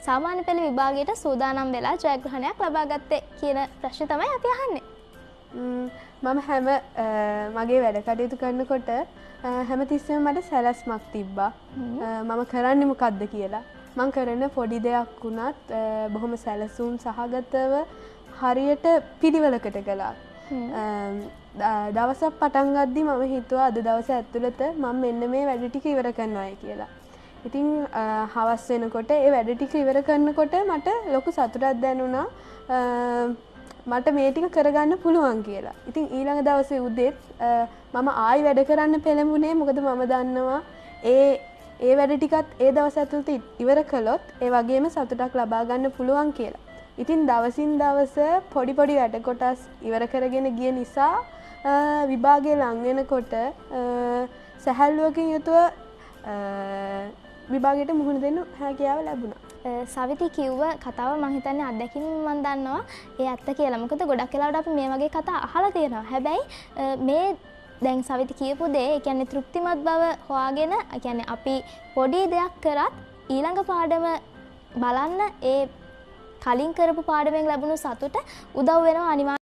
සාමාන්‍ය පෙළ විභාගයට සූදානම් වෙලා ජයග්‍රහණයක් ලබා ගත්තේ කියන ප්‍රශ්නේ තමයි අපි අහන්නේ. මම මගේ වැඩ කටයුතු කරනකොට හැමතිස්සෙම මට සැලැස්මක් තිබ්බා. මම කරන්නේ මොකද්ද කියලා. මම කරන පොඩි දෙයක් වුණත් බොහොම සැලසුම් සහගතව හරියට පිළිවෙලකට කළා. දවසක් පටන් ගද්දි මම හිතුවා අද දවස ඇතුළත මම මෙන්න මේ වැඩ ටික ඉවර කරනවායි කියලා. ඉතින් හවස් වෙනකොට ඒ වැඩ ටික ඉවර කරනකොට මට ලොකු සතුටක් දැනුණා. මට මේ ටික කරගන්න පුළුවන් කියලා. ඉතින් ඊළඟ දවසේ උදේත් මම ආයි වැඩ කරන්න පෙළඹුණේ. මොකද මම දන්නවා ඒ වැඩ ටිකත් ඒ දවස් ඇතුළත ඉවර කළොත් ඒ වගේම සතුටක් ලබා ගන්න පුළුවන් කියලා. ඉතින් දවසින් දවස පොඩි පොඩි වැඩ කොටස් ඉවර කරගෙන ගිය නිසා විභාගය ලං වෙනකොට සැහැල්ලුවකින් යුතුව විභාගයට මුහුණ දෙන්න හැකියාව ලැබුණා. සවිති කිව්ව කතාව මම හිතන්නේ අත්දැකීම මම දන්නවා ඒ ඇත්ත කියලා. මොකද ගොඩක් වෙලාවට අපි මේ වගේ කතා අහලා තියෙනවා. හැබැයි මේ දැන් සවිති කියපු දේ ඒ කියන්නේ තෘප්තිමත් බව හොයාගෙන ඒ කියන්නේ අපි පොඩි දෙයක් කරත් ඊළඟ පාඩම බලන්න ඒ කලින් කරපු පාඩමෙන් ලැබුණු සතුට උදව් වෙනවා අනිවාර්යයෙන්.